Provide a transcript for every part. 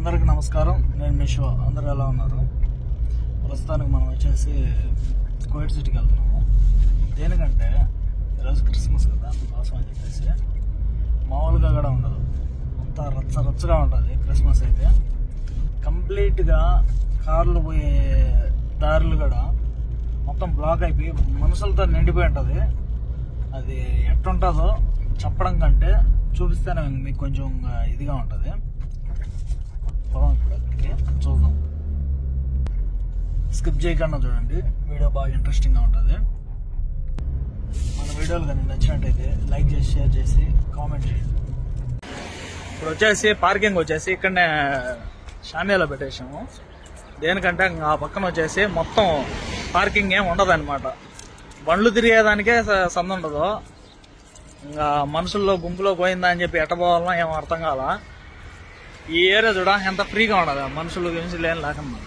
అందరికి నమస్కారం. నేను మిషో. అందరూ ఎలా ఉన్నారు? ప్రస్తుతానికి మనం వచ్చేసి కువైట్ సిటీకి వెళ్తున్నాము. దేనికంటే ఈరోజు క్రిస్మస్ కదా, అందుకోసం అని చెప్పేసి. మామూలుగా కూడా ఉండదు, అంతా రచ్చగా ఉంటుంది క్రిస్మస్ అయితే. కంప్లీట్గా కార్లు పోయే దారులు కూడా మొత్తం బ్లాక్ అయిపోయి మనుషులతో నిండిపోయి ఉంటుంది. అది ఎట్టుంటుందో చెప్పడం కంటే చూపిస్తేనే మీకు కొంచెం ఇదిగా ఉంటుంది. పొలం ఇప్పుడు అక్కడికి చూద్దాం. స్కిప్ చేయకుండా చూడండి, వీడియో బాగా ఇంట్రెస్టింగ్గా ఉంటుంది. మన వీడియోలు కానీ నచ్చినట్టయితే లైక్ చేసి, షేర్ చేసి, కామెంట్ చేయండి. ఇప్పుడు వచ్చేసి పార్కింగ్ వచ్చేసి ఇక్కడనే షామియాలో పెట్టేసాము. దేనికంటే ఆ పక్కన వచ్చేసి మొత్తం పార్కింగ్ ఏం ఉండదు అనమాట. బండ్లు తిరిగేదానికే సంద ఉండదు. ఇంకా మనుషుల్లో గుంపులో పోయిందా అని చెప్పి ఎట్టపోవాలన్నా ఏం అర్థం కాల. ఈ ఏరియా చూడ ఎంత ఫ్రీగా ఉండదు, మనుషులు గినుషులు ఏం లేకుండా.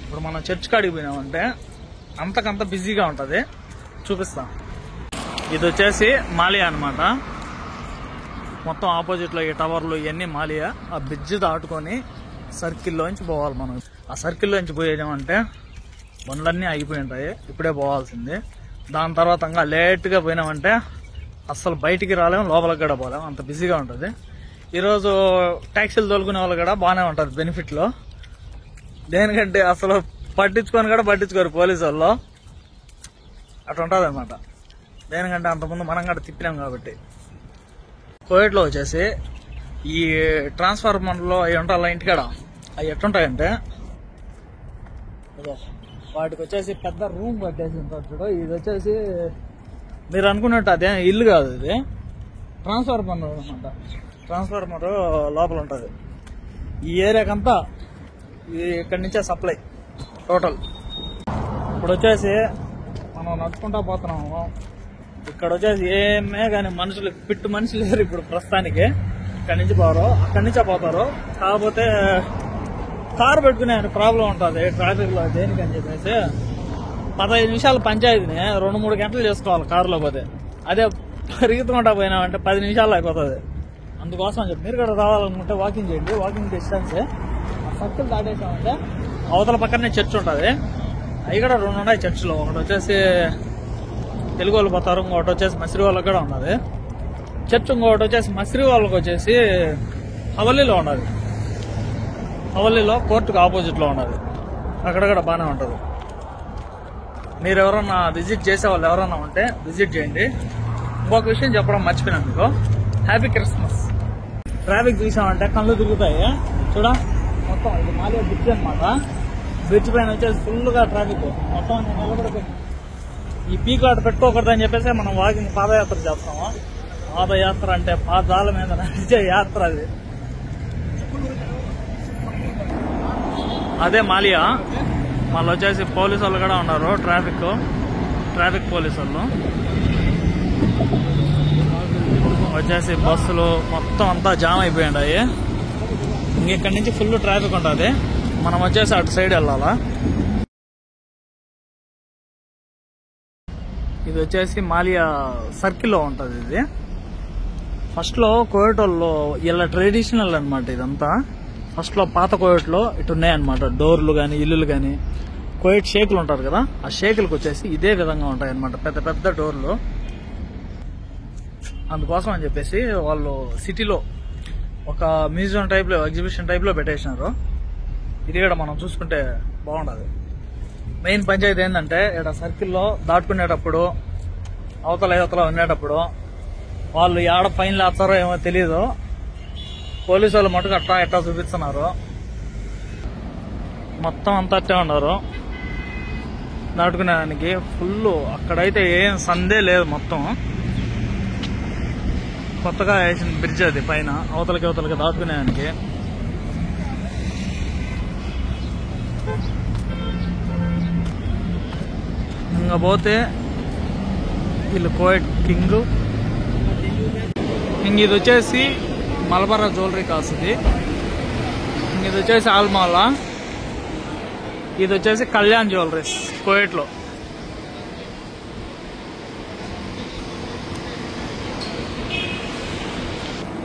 ఇప్పుడు మనం చర్చ్ కాడికి పోయినామంటే అంతకంత బిజీగా ఉంటుంది. చూపిస్తాం. ఇది వచ్చేసి మాలియా అనమాట. మొత్తం ఆపోజిట్లో ఈ టవర్లు ఇవన్నీ మాలియా. ఆ బ్రిడ్జ్ దాటుకొని సర్కిల్లోంచి పోవాలి మనం. ఆ సర్కిల్లోంచి పోయేదామంటే బండ్లన్నీ ఆగిపోయి ఉంటాయి, ఇప్పుడే పోవాల్సింది. దాని తర్వాత ఇంకా లేట్గా పోయినామంటే అస్సలు బయటికి రాలేము, లోపలికి కూడా పోలేము, అంత బిజీగా ఉంటుంది. ఈరోజు ట్యాక్సీలు తోలుకునే వాళ్ళు కూడా బాగానే ఉంటుంది బెనిఫిట్లో. దేనికంటే అసలు పట్టించుకోరు పోలీసు వాళ్ళు. అట్లా ఉంటుంది అనమాట. దేనికంటే అంతకుముందు మనం కూడా తిప్పినాం కాబట్టి. కువైట్లో వచ్చేసి ఈ ట్రాన్స్ఫార్మర్లో అవి ఉంటాయి ఇంటికాడ, అవి ఎట్లుంటాయంటే వాటికి వచ్చేసి పెద్ద రూమ్ కట్టేసి ఉంటారు చూడు. ఇది వచ్చేసి మీరు అనుకున్నట్టు అదే ఇల్లు కాదు, ఇది ట్రాన్స్ఫార్మర్ అనమాట. ట్రాన్స్ఫార్మర్ లోపల ఉంటుంది. ఈ ఏరియాకంతా ఇక్కడి నుంచే సప్లై టోటల్. ఇప్పుడు వచ్చేసి మనం నడుచుకుంటా పోతున్నాము. ఇక్కడ వచ్చేసి ఏమే కానీ మనుషులు లేరు ఇప్పుడు ప్రస్తుతానికి. ఇక్కడి నుంచి పోరు, అక్కడి నుంచే పోతారు. కాకపోతే కారు పెట్టుకునే ప్రాబ్లం ఉంటుంది ట్రాఫిక్ లో. దేనికని చెప్పేసి 15 నిమిషాలు పంచాయతీని 2-3 గంటలు చేసుకోవాలి కారులో పోతే. అదే పరిగెత్తుకుంటా పోయినామంటే 10 నిమిషాలు అయిపోతుంది. అందుకోసం అని చెప్పి మీరు కూడా రావాలనుకుంటే వాకింగ్ చేయండి. వాకింగ్ డిస్టెన్సే. ఆ సర్కిల్ దాటేసామంటే అవతల పక్కనే చర్చ్ ఉంటుంది. అవి కూడా 2 ఉన్నాయి చర్చిలో. ఒకటి వచ్చేసి తెలుగు వాళ్ళు పోతారు, ఇంకొకటి వచ్చేసి మసిరి వాళ్ళకి కూడా ఉన్నది చర్చ్. ఇంకొకటి వచ్చేసి మసిరి వాళ్ళకి వచ్చేసి హవల్లీలో ఉన్నది. హవల్లీలో కోర్టుకు ఆపోజిట్లో ఉన్నది. అక్కడ కూడా బాగానే ఉంటుంది. మీరు ఎవరన్నా విజిట్ చేసే వాళ్ళు ఎవరన్నా ఉంటే విజిట్ చేయండి. ఇంకొక విషయం చెప్పడం మర్చిపోయినా మీకు, హ్యాపీ క్రిస్మస్. ట్రాఫిక్ చూసామంటే కళ్ళు తిరుగుతాయి చూడ. మొత్తం ఇది మాలియా బ్రిడ్జ్ అనమాట. బ్రిడ్జ్ పైన వచ్చేసి ఫుల్గా ట్రాఫిక్. మొత్తం నిలబడిపోయింది. ఈ పీక్లాట్ పెట్టుకోకూడదని చెప్పేసి మనం వాకింగ్ పాదయాత్ర చేస్తాము. పాదయాత్ర అంటే పాదాల మీద నడిచే యాత్ర అది. అదే మాలియా. మళ్ళీ వచ్చేసి పోలీసు వాళ్ళు కూడా ఉన్నారు, ట్రాఫిక్ పోలీసు వాళ్ళు. వచ్చేసి బస్సులు మొత్తం అంతా జామ్ అయిపోయింటాయి. ఇంకెక్కడి నుంచి ఫుల్ ట్రాఫిక్ ఉంటుంది. మనం వచ్చేసి అటు సైడ్ వెళ్ళాలా. ఇది వచ్చేసి మాలియా సర్కిల్లో ఉంటుంది. ఇది ఫస్ట్ లో కువైట్ వాళ్ళు ఇలా ట్రెడిషనల్ అనమాట. ఇదంతా ఫస్ట్ లో పాత కువైట్ లో ఇటు ఉన్నాయన్నమాట. డోర్లు కానీ ఇల్లులు కానీ. కువైట్ షేకులు ఉంటారు కదా, ఆ షేకులకు వచ్చేసి ఇదే విధంగా ఉంటాయి అనమాట, పెద్ద పెద్ద డోర్లు. అందుకోసం అని చెప్పేసి వాళ్ళు సిటీలో ఒక మ్యూజియం టైప్ లో, ఎగ్జిబిషన్ టైప్ లో పెట్టేసినారు. ఇది కూడా మనం చూసుకుంటే బాగుండదు. మెయిన్ పంచాయతీ ఏంటంటే ఇక్కడ సర్కిల్లో దాటుకునేటప్పుడు అవతల ఉండేటప్పుడు వాళ్ళు ఏడ ఫైన్ లేస్తారో ఏమో తెలీదు. పోలీసు వాళ్ళు మటుకు ఎట్టా చూపిస్తున్నారు. మొత్తం అంతా అట్టే ఉన్నారు దాటుకునేదానికి. ఫుల్ అక్కడైతే ఏం సందే లేదు. మొత్తం కొత్తగా వేసిన బ్రిడ్జ్ అది పైన అవతలకి దాటుకునేదానికి. ఇంకా పోతే వీళ్ళు కువైట్ కింగ్. ఇంక ఇది వచ్చేసి మలబారా జ్యువెలరీ కాస్తుంది. ఇది వచ్చేసి ఆల్మాలా. ఇది వచ్చేసి కళ్యాణ్ జ్యువెలరీస్ కువైట్ లో.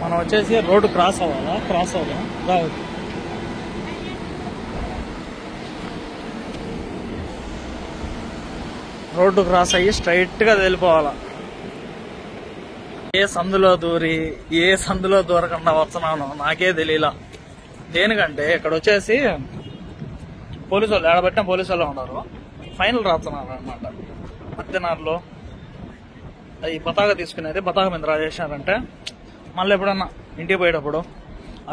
మనం వచ్చేసి రోడ్డు క్రాస్ అవ్వాలి రావచ్చు. రోడ్డు క్రాస్ అయ్యి స్ట్రైట్గా వెళ్ళిపోవాలా. ఏ సందులో దూరకుండా వస్తున్నాను నాకే తెలియలా. దేనికంటే ఇక్కడ వచ్చేసి పోలీసు వాళ్ళు ఏడబట్టిన పోలీసు వాళ్ళు ఉన్నారు, ఫైనల్ రాస్తున్నారు అనమాట. మధ్యనారులో ఈ పతాక తీసుకునేది పతాక మీద రాజేసినారంటే మళ్ళీ ఎప్పుడన్నా ఇంటికి పోయేటప్పుడు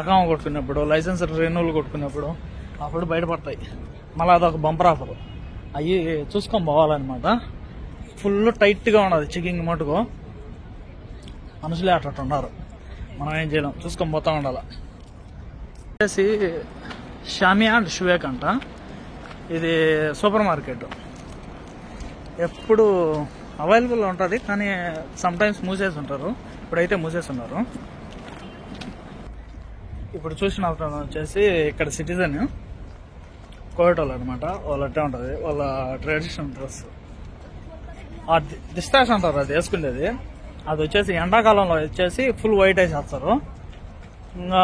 అకౌంట్ కొట్టుకున్నప్పుడు లైసెన్స్ రెన్యూల్ కొట్టుకున్నప్పుడు అప్పుడు బయటపడతాయి. మళ్ళీ అదొక బంపర్ ఆఫర్ అవి చూసుకొని పోవాలన్నమాట. ఫుల్ టైట్గా ఉన్నది చెకింగ్ మటుకు, మనుషులే అట్లా ఉన్నారు, మనం ఏం చేయలేం, చూసుకొని పోతా ఉండాలి. వచ్చేసి షామియా అండ్ షువేక్ అంట, ఇది సూపర్ మార్కెట్ ఎప్పుడు అవైలబుల్ ఉంటుంది కానీ సమ్ టైమ్స్ మూసేసి ఉంటారు. ఇప్పుడైతే మూసేసి ఉన్నారు. ఇప్పుడు చూసిన వచ్చేసి ఇక్కడ సిటిజన్ కోవిడ్ వాళ్ళు అనమాట, వాళ్ళు అట్టే ఉంటుంది వాళ్ళ ట్రెడిషనల్ డ్రెస్. ఆ డిస్టాష్ అంటారు అది వేసుకునేది, అది వచ్చేసి ఎండాకాలంలో వచ్చేసి ఫుల్ వైట్ వేసేస్తారు. ఇంకా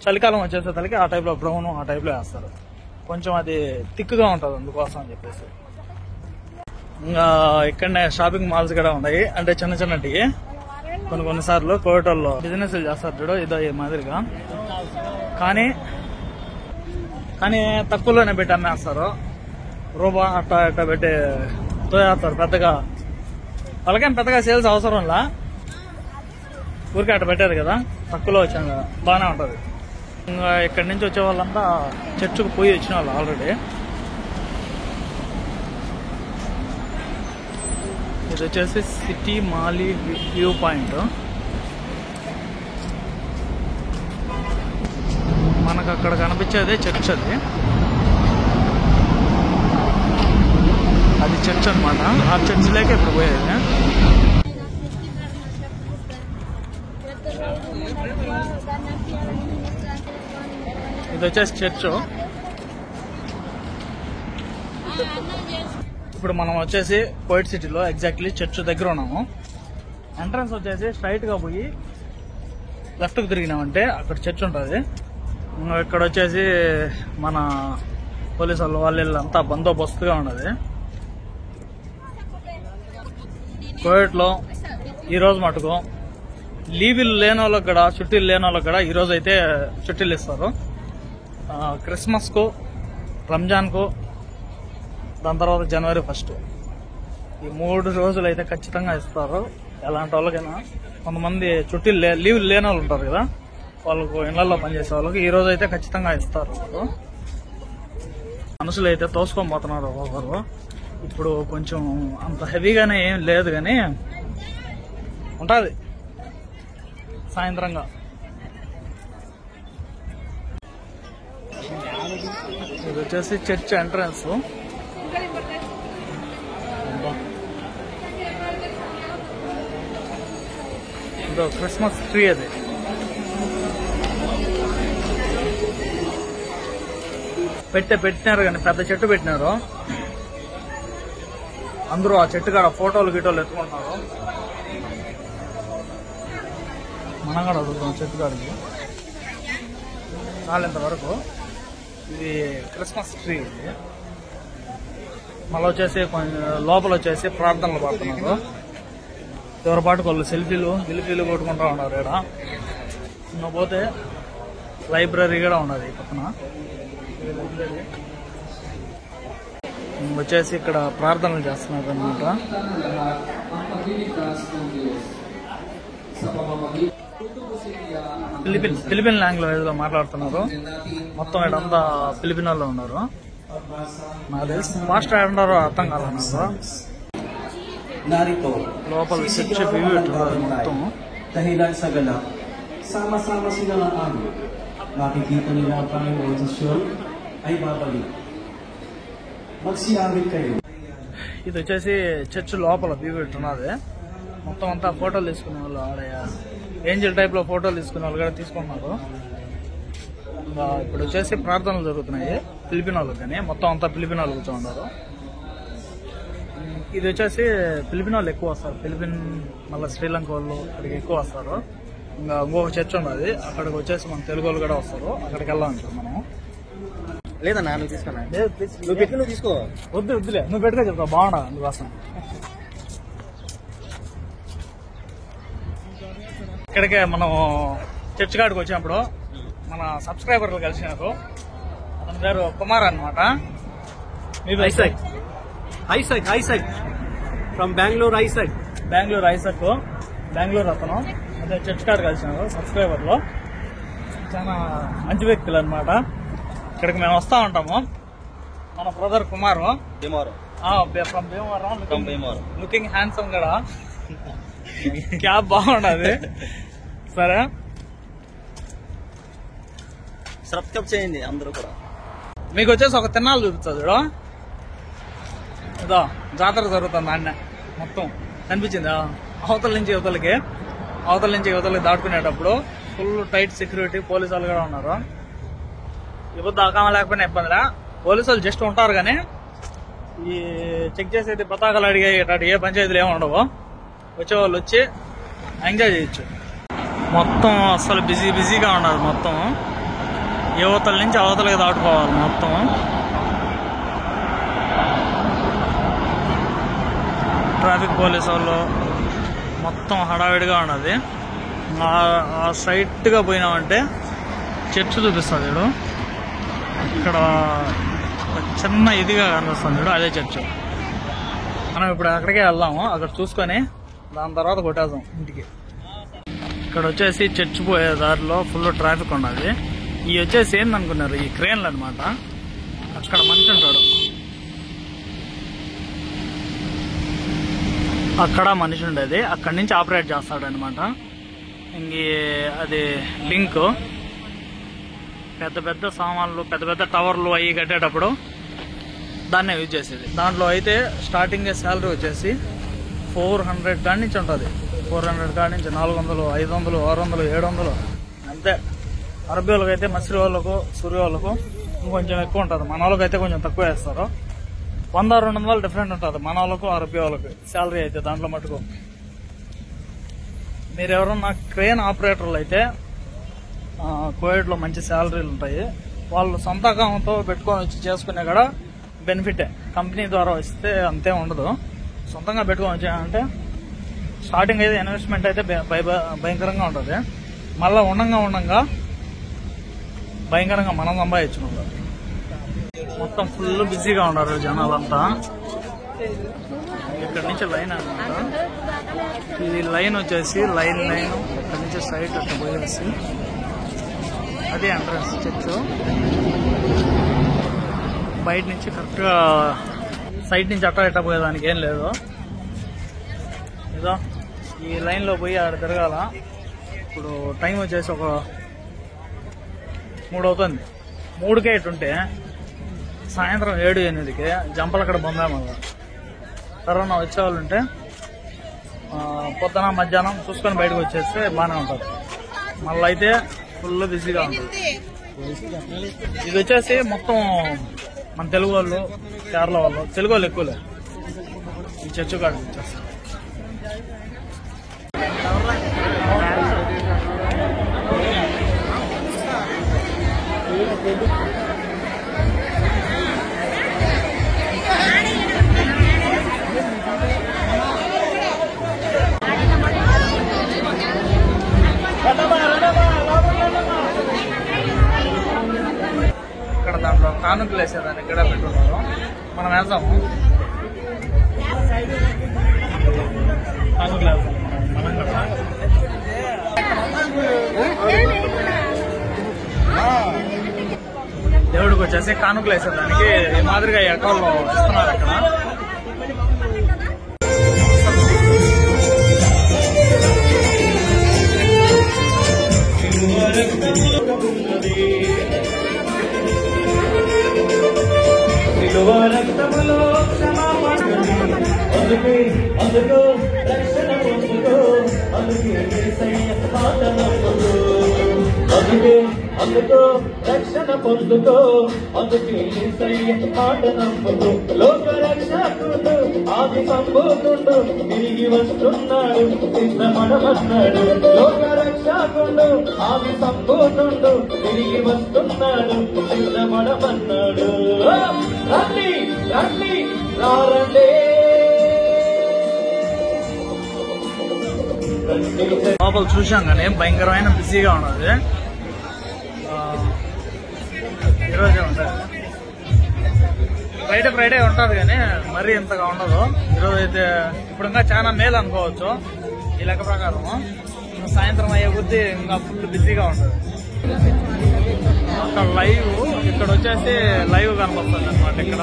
చలికాలం వచ్చేసేసరికి ఆ టైప్లో బ్రౌన్ ఆ టైప్లో వేస్తారు. కొంచెం అది థిక్గా ఉంటుంది అందుకోసం అని చెప్పేసి. ఇంకా ఇక్కడనే షాపింగ్ మాల్స్ కూడా ఉన్నాయి, అంటే చిన్న చిన్నటి కొన్నిసార్లు కోవిడ్ వాళ్ళు బిజినెస్లు చేస్తారు చూడు ఇదో ఈ మాదిరిగా, కానీ తక్కువలోనే పెట్టి అమ్మేస్తారు. రూపా అట్టా పెట్టి తోయేస్తారు. పెద్దగా వాళ్ళకేం పెద్దగా సేల్స్ అవసరంలా, ఊరికే అట్ట పెట్టారు కదా, తక్కువలో వచ్చాను కదా, బాగానే ఉంటుంది. ఇంకా ఇక్కడి నుంచి వచ్చే వాళ్ళంతా చర్చికి పోయి వచ్చిన వాళ్ళు ఆల్రెడీ. ఇది వచ్చేసి సిటీ మాలి వ్యూ పాయింట్. మనకు అక్కడ కనిపించేది చర్చ్, అది చర్చ్ అనమాట. ఆ చర్చిలోకి ఇప్పుడు పోయేది. ఇది వచ్చేసి చర్చ్. ఇప్పుడు మనం వచ్చేసి కోవిడ్ సిటీలో ఎగ్జాక్ట్లీ చర్చ్ దగ్గర ఉన్నాము. ఎంట్రన్స్ వచ్చేసి స్ట్రైట్ గా పోయి లెఫ్ట్ కు తిరిగినామంటే అక్కడ చర్చ్ ఉంటుంది. ఇక్కడ వచ్చేసి మన పోలీసు వాళ్ళు అంతా బందోబస్తుగా ఉన్నది. కోవిడ్ లో ఈ రోజు మటుకు లీవులు లేని వాళ్ళకి కూడా, చుట్టీలు లేని వాళ్ళకి కూడా ఈరోజు అయితే చుట్టీలు ఇస్తారు. క్రిస్మస్ కు, రంజాన్ కు, దాని తర్వాత జనవరి 1 ఈ 3 రోజులు అయితే ఖచ్చితంగా ఇస్తారు ఎలాంటి వాళ్ళకైనా. కొంతమంది చుట్టీలు లీవులు లేని వాళ్ళు ఉంటారు కదా, వాళ్ళకు ఇళ్లలో పనిచేసే వాళ్ళకి ఈ రోజు అయితే ఖచ్చితంగా ఇస్తారు. మనుషులు అయితే తోసుకొని పోతున్నారు ఒక్కొక్కరు. ఇప్పుడు కొంచెం అంత హెవీగానే ఏం లేదు కానీ ఉంటుంది సాయంత్రంగా. ఇది వచ్చేసి చర్చ్ ఎంట్రన్స్. ఇదో క్రిస్మస్ ట్రీ, అది పెట్టినారు కానీ పెద్ద చెట్టు పెట్టినారు. అందరూ ఆ చెట్టు కాడ ఫోటోలు గిటోలు ఎత్తుకుంటున్నారు. మనం కూడా వదులుతాం చెట్టు కాడికి చాలింతవరకు. ఇది క్రిస్మస్ ట్రీ. ఇది మళ్ళీ వచ్చేసి లోపల వచ్చేసి ప్రార్థనలు పడుతున్నారు. ఎవరి పాటుకు వాళ్ళు సెల్ఫీలు కొట్టుకుంటూ ఉన్నారు. ఇక్కడ ఇంకా పోతే లైబ్రరీ కూడా ఉన్నది పక్కన. వచ్చేసి ఇక్కడ ప్రార్థనలు చేస్తున్నారు అనమాట. ఫిలిపిన్ లాంగ్వేజ్ లో మాట్లాడుతున్నారు. మొత్తం ఇక్కడంతా ఫిలిపినోల్లో ఉన్నారు. నాకు తెలిసి మాస్టర్ అంటారో అర్థం కాదన్నారు. లోపల చర్చ్ వ్యూ పెట్టున్నారు మొత్తం. Sama-sama sila ng ano, makikita nila ang Panginoon sa Sion ay babalik. Magsiawit kayo. ఇది వచ్చేసి చర్చ్ లోపల వ్యూ పెట్టున్నది. మొత్తం అంతా ఫోటోలు తీసుకునే వాళ్ళు, ఆడ ఏంజల్ టైప్ లో ఫోటోలు తీసుకునే వాళ్ళు కూడా తీసుకుంటున్నారు. ఇప్పుడు వచ్చేసి ప్రార్థనలు జరుగుతున్నాయి ఫిలిపిన్ వాళ్ళకి, కానీ మొత్తం అంతా ఫిలిపిన్ వాళ్ళు కూర్చోన్నారు. ఇది వచ్చేసి ఫిలిపిన్ వాళ్ళు ఎక్కువ వస్తారు. ఫిలిపిన్ మళ్ళీ శ్రీలంక వాళ్ళు అక్కడికి ఎక్కువ వస్తారు. ఇంకా ఇంకొక చర్చ్ ఉన్నది, అక్కడికి వచ్చేసి మన తెలుగు వాళ్ళు కూడా వస్తారు. అక్కడికి వెళ్ళాలి మనము. లేదన్నా నువ్వు తీసుకున్నా, లేదు ప్లీజ్ నువ్వు పెట్టి నువ్వు తీసుకో. వద్దులే నువ్వు పెట్టుగా చెప్తావు, బాగుండదు అందుకోసం. ఇక్కడికే మనం చర్చ్ కాడికి వచ్చినప్పుడు మన సబ్స్క్రైబర్లు కలిసినారు. అతని పేరు కుమార్ అనమాట. Isaac from Bengaluru. బెంగళూరు అతను అదే చర్చ్ కాడ కలిసినారు సబ్స్క్రైబర్లో. చాలా మంచి వ్యక్తులు అనమాట. ఇక్కడికి మేము వస్తా ఉంటాము. మన brother Kumar from Bhimavaram, looking handsome కూడా, క్యాబ్ బాగుండదు. సరే సబ్స్క్రైబ్ చేయండి అందరూ కూడా. మీకు వచ్చేసి ఒక తిన్నాలు చూపిస్తుంది చూడు, ఇదో జాతర జరుగుతుంది అన్న మొత్తం కనిపించిందా? అవతల నుంచి యువతలకి దాటుకునేటప్పుడు ఫుల్ టైట్ సెక్యూరిటీ పోలీసు వాళ్ళు కూడా ఉన్నారు. ఇప్పుడు దాకా లేకపోయినా ఇబ్బందిలా, పోలీసు వాళ్ళు జస్ట్ ఉంటారు కానీ ఈ చెక్ చేసేది పతాకాలు అడిగేటట్టు ఏ పంచాయతీలు ఏమి ఉండవు. వచ్చేవాళ్ళు వచ్చి ఎంజాయ్ చేయొచ్చు. మొత్తం అసలు బిజీగా ఉన్నారు. మొత్తం యువతల నుంచి అవతలకి దాటుకోవాలి. మొత్తం ట్రాఫిక్ పోలీసు వాళ్ళు మొత్తం హడావిడిగా ఉన్నది. ఆ స్ట్రైట్గా పోయినామంటే చర్చ్ చూపిస్తుంది చూడు, ఇక్కడ చిన్న ఇదిగా కనిపిస్తుంది చూడు, అదే చర్చ్. మనం ఇప్పుడు అక్కడికే వెళ్దాము, అక్కడ చూసుకొని దాని తర్వాత కొట్టేద్దాం ఇంటికి. ఇక్కడ వచ్చేసి చర్చ్ పోయే దారిలో ఫుల్ ట్రాఫిక్ ఉన్నది. ఇవి వచ్చేసి ఏందనుకున్నారు, ఈ క్రేన్లు అనమాట. అక్కడ మనిషి ఉంటాడు, అక్కడ మనిషి ఉండేది, అక్కడి నుంచి ఆపరేట్ చేస్తాడు అనమాట. ఇంక అది లింక్ పెద్ద సామాన్లు, పెద్ద టవర్లు అవి కట్టేటప్పుడు దాన్నే యూజ్ చేసేది. దాంట్లో అయితే స్టార్టింగ్ శాలరీ వచ్చేసి 400 కాడి నుంచి ఉంటుంది. 400 కాడి నుంచి 400, 500, 600, 700 అంతే. అరబీ వాళ్ళకి అయితే మసిలి వాళ్ళకు, సూర్య వాళ్ళకు ఇంకొంచెం ఎక్కువ ఉంటుంది. మన వాళ్ళకి అయితే కొంచెం తక్కువ వేస్తారు. 100-200 డిఫరెంట్ ఉంటుంది మన వాళ్ళకు, అరబీ వాళ్ళకి శాలరీ అయితే. దాంట్లో మటుకు మీరు ఎవరన్నా క్రేన్ ఆపరేటర్లు అయితే కోవిడ్లో మంచి శాలరీలు ఉంటాయి. వాళ్ళు సొంత అకౌంట్తో పెట్టుకొని వచ్చి చేసుకునే కూడా బెనిఫిటే. కంపెనీ ద్వారా వస్తే అంతే ఉండదు. సొంతంగా పెట్టుకొని వచ్చాయంటే స్టార్టింగ్ అయితే ఇన్వెస్ట్మెంట్ అయితే భయంకరంగా ఉంటుంది. మళ్ళీ ఉండంగా భయంకరంగా మనం సంపాదించుకుంటాం. మొత్తం ఫుల్ బిజీగా ఉన్నారు జనాలంతా. ఇక్కడ నుంచి లైన్ అనమాట. ఇది లైన్ వచ్చేసి లైన్ ఇక్కడ నుంచి స్ట్రైట్ అట్లా పోయేసి అదే ఎంట్రన్స్ చర్చ్. బయట నుంచి కరెక్ట్గా సైడ్ నుంచి అట్లా ఇట్లా పోయేదానికి ఏం లేదు. ఇదో ఈ లైన్లో పోయి ఆడ తిరగాల. ఇప్పుడు టైం వచ్చేసి ఒక 3 అవుతుంది. 3కే ఇటుంటే సాయంత్రం 7-8కి జంపలు అక్కడ బొందా. మళ్ళీ ఎవరన్నా వచ్చేవాళ్ళు ఉంటే పొద్దున మధ్యాహ్నం చూసుకొని బయటకు వచ్చేస్తే బాగానే ఉంటుంది. మళ్ళీ అయితే ఫుల్ బిజీగా ఉంటుంది. ఇది వచ్చేసి మొత్తం మన తెలుగు వాళ్ళు, కేరళ వాళ్ళు, తెలుగు వాళ్ళు ఎక్కువలే ఈ చర్చ్ కాడికి వచ్చేస్తారు. ఇక్కడ దాంట్లో కానుకలు వేసేదాన్ని ఇక్కడ పెట్టున్నారు. మనం వేద్దాము, కానుకలు వేద్దాం మనం కూడా. దేవుడికి వచ్చేసి కానుకలు వేసేదానికి ఈ మాదిరిగా ఎకరాల్లో ఇస్తున్నారు అక్కడ. అందుకో రక్షణ పొందుకో, అందుకే అందుకో రక్షణ పొందుకో, అందుకే మాట నమ్ముకో. లోక రక్షకుడు ఆది సంబోధుడు తిరిగి వస్తున్నాడు, సిద్ధమడమన్నాడు. లోక రక్షకుడు ఆది సంబోధుడు తిరిగి వస్తున్నాడు, సిద్ధమ రమ్మడమన్నాడు. రండి రండి రండి. లోపల చూసాం కానీ భయంకరమైన బిజీగా ఉన్నది. ఈరోజే ఉంటుంది, ఫ్రైడే ఉంటుంది కానీ మరీ ఇంతగా ఉండదు. ఈరోజు అయితే ఇప్పుడు ఇంకా చాలా మేలు అనుకోవచ్చు ఈ లెక్క ప్రకారం. సాయంత్రం అయ్యే కొద్దీ ఇంకా ఫుల్ బిజీగా ఉంటుంది. అక్కడ లైవ్, ఇక్కడ వచ్చేసి లైవ్ కనపడుతుంది అనమాట. ఇక్కడ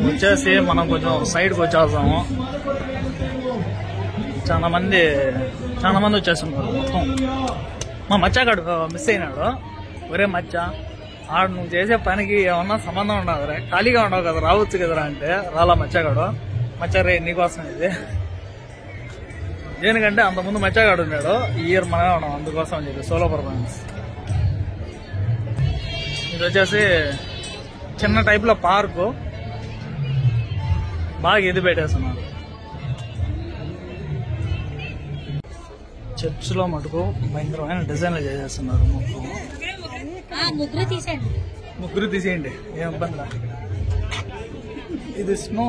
వచ్చేసి మనం కొంచెం సైడ్కి వచ్చేస్తాము. చాలా మంది వచ్చేస్తున్నారు. మొత్తం మా మచ్చాగాడు మిస్ అయినాడు. ఒరే మచ్చ, ఆడు నువ్వు చేసే పనికి ఏమన్నా సంబంధం ఉండదు రే, ఖాళీగా ఉండవు కదా, రావచ్చు కదరా అంటే రాలా మచ్చాగాడు. మచ్చారే నీకోసం ఇది. దేనికంటే అంతకుముందు మచ్చాగాడు ఉన్నాడు, ఈ ఇయర్ మనమే ఉన్నాం, అందుకోసం అని చెప్పి సోలో పర్ఫార్మెన్స్. ఇది వచ్చేసి చిన్న టైప్లో పార్కు, బాగా ఎది పెట్టేస్తున్నారు. చర్చ్లో మటుకు భయంకరమైన డిజైన్లు చేసేస్తున్నారు. ముగ్గురు తీసేయండి, ఏం ఇబ్బంది. ఇది స్నో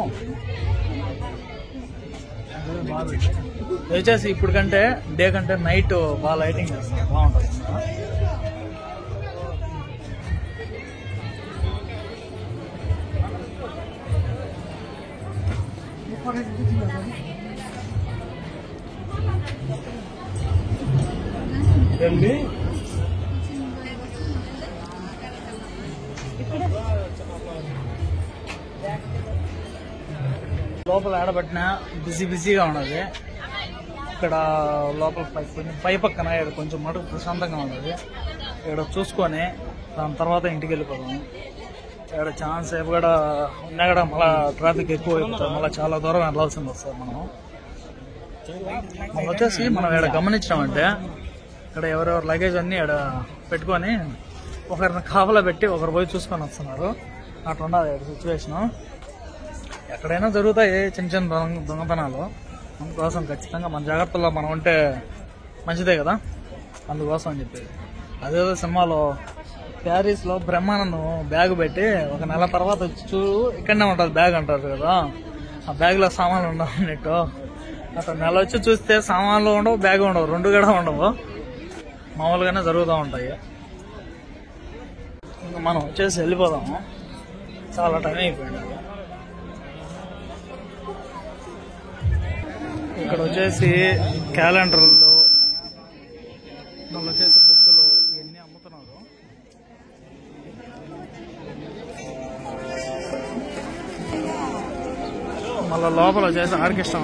బాగా వచ్చేసి ఇప్పుడు కంటే డే కంటే నైట్ బాగా లైటింగ్ చేస్తారు, బాగుంటుంది. లోపల ఆడబట్టినా బిజీగా ఉన్నది. ఇక్కడ లోపల కొంచెం పై పక్కన కొంచెం మటుకు ప్రశాంతంగా ఉన్నది. ఇక్కడ చూసుకొని దాని తర్వాత ఇంటికి వెళ్ళిపోదాము. ఇక్కడ ఛాన్స్ సేపు కూడా ఉన్నా కూడా మళ్ళీ ట్రాఫిక్ ఎక్కువ అయిపోతుంది, మళ్ళీ చాలా దూరం వెళ్ళాల్సింది వస్తుంది. మనం వచ్చేసి మనం ఇక్కడ గమనించామంటే ఇక్కడ ఎవరెవరు లగేజ్ అన్ని ఇక్కడ పెట్టుకొని ఒకరిని కాపలా పెట్టి ఒకరు పోయి చూసుకొని వస్తున్నారు. అట్లా ఉన్నది ఇక్కడ సిచ్యువేషను. ఎక్కడైనా జరుగుతాయి చిన్న చిన్న దొంగతనాలు, అందుకోసం ఖచ్చితంగా మన జాగ్రత్తలో మనం ఉంటే మంచిదే కదా, అందుకోసం అని చెప్పేది. అదేదో సినిమాలో ప్యారిస్లో బ్రహ్మానందం బ్యాగ్ పెట్టి ఒక నెల తర్వాత వచ్చి ఇక్కడనే ఉంటుంది బ్యాగ్ అంటారు కదా, ఆ బ్యాగ్లో సామాన్లు ఉండవు అన్నట్టు. అట్లా నెల వచ్చి చూస్తే సామాన్లు ఉండవు, బ్యాగ్ ఉండవు, రెండు కూడా ఉండవు, మామూలుగానే జరుగుతూ ఉంటాయి. ఇంకా మనం వచ్చేసి వెళ్ళిపోదాము, చాలా టైం అయిపోయింది. ఇక్కడ వచ్చేసి క్యాలెండర్లు, మళ్ళీ వచ్చేసి బుక్కులు ఇవన్నీ అమ్ముతున్నారు. మళ్ళీ లోపల వచ్చేసి ఆర్కెస్ట్రా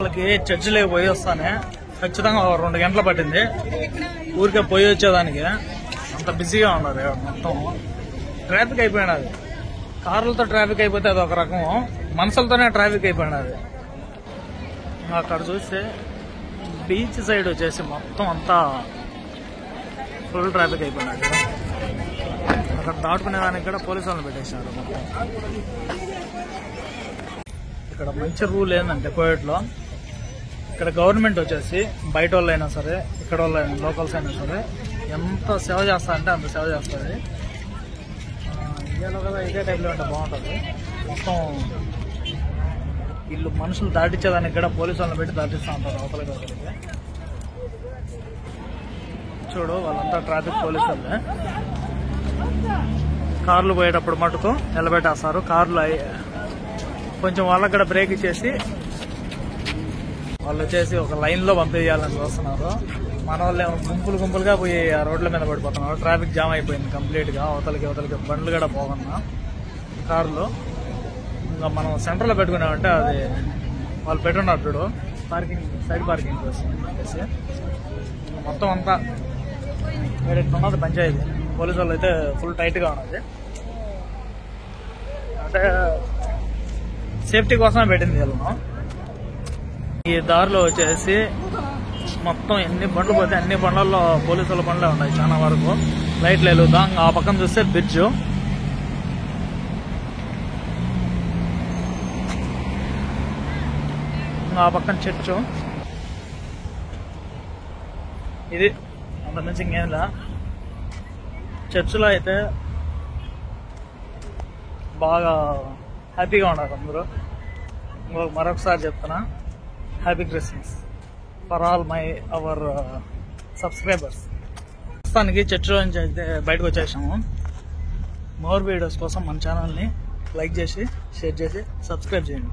వాళ్ళకి చర్చిలోకి పోయి వస్తానే ఖచ్చితంగా 2 గంటలు పట్టింది ఊరికే పోయి వచ్చేదానికి. అంత బిజీగా ఉన్నారు మొత్తం, ట్రాఫిక్ అయిపోయినది. కార్లతో ట్రాఫిక్ అయిపోతే అది ఒక రకం, మనుషులతోనే ట్రాఫిక్ అయిపోయినది. అక్కడ చూస్తే బీచ్ సైడ్ వచ్చేసి మొత్తం అంతా ఫుల్ ట్రాఫిక్ అయిపోయినది. అక్కడ దాటుకునే దానికి కూడా పోలీసు వాళ్ళు పెట్టేసినారు మొత్తం. ఇక్కడ మంచి రూల్ ఏంటంటే కోవిడ్లో, ఇక్కడ గవర్నమెంట్ వచ్చేసి బయట వాళ్ళు అయినా సరే ఇక్కడ వాళ్ళు అయినా లోకల్స్ అయినా సరే ఎంత సేవ చేస్తారంటే అంత సేవ చేస్తుంది. ఇండియాలో కదా ఇదే టైప్లో ఉంటే బాగుంటుంది. మొత్తం వీళ్ళు మనుషులు దాటించేదానికి కూడా పోలీసు వాళ్ళని పెట్టి దాటిస్తూ ఉంటారు అవతలకి అవతలకి. చూడు వాళ్ళంతా ట్రాఫిక్ పోలీసు వాళ్ళే. కార్లు పోయేటప్పుడు మటుకు నిలబెట్టేస్తారు. కార్లు కొంచెం వాళ్ళకి కూడా బ్రేక్ ఇచ్చేసి వాళ్ళు వచ్చేసి ఒక లైన్లో పంపించాలని చూస్తున్నారు. మన వాళ్ళు గుంపులుగా పోయి ఆ రోడ్ల మీద పడిపోతున్నారు. ట్రాఫిక్ జామ్ అయిపోయింది కంప్లీట్గా, అవతలకి బండ్లు కూడా పోకున్నా కార్లు. ఇంకా మనం సెంటర్లో పెట్టుకున్నామంటే అది వాళ్ళు పెట్టున్నారు చూడు, పార్కింగ్ సైడ్ పార్కింగ్ కోసం చెప్పేసి మొత్తం అంతా ఉన్నది పంచాయతీ. పోలీసు వాళ్ళు అయితే ఫుల్ టైట్గా ఉన్నది, అంటే సేఫ్టీ కోసమే పెట్టింది వీళ్ళను. ఈ దారిలో వచ్చేసి మొత్తం ఎన్ని బండ్లు పోతే అన్ని బండ్లలో పోలీసుల బండ్లే ఉన్నాయి చాలా వరకు. లైట్లు వెలుగుతా ఆ పక్కన చూస్తే బ్రిడ్జ్, ఆ పక్కన చర్చు. ఇది అంత నుంచి ఇంకేం లే. చర్చిలో అయితే బాగా హ్యాపీగా ఉన్నారు అందరూ. మరొకసారి చెప్తున్నా, happy Christmas for all our subscribers. ప్రస్తుతానికి చర్చిలో నుంచి అయితే బయటకు వచ్చేసాము. మోర్ వీడియోస్ కోసం మన ఛానల్ని లైక్ చేసి, షేర్ చేసి, సబ్స్క్రైబ్ చేయండి.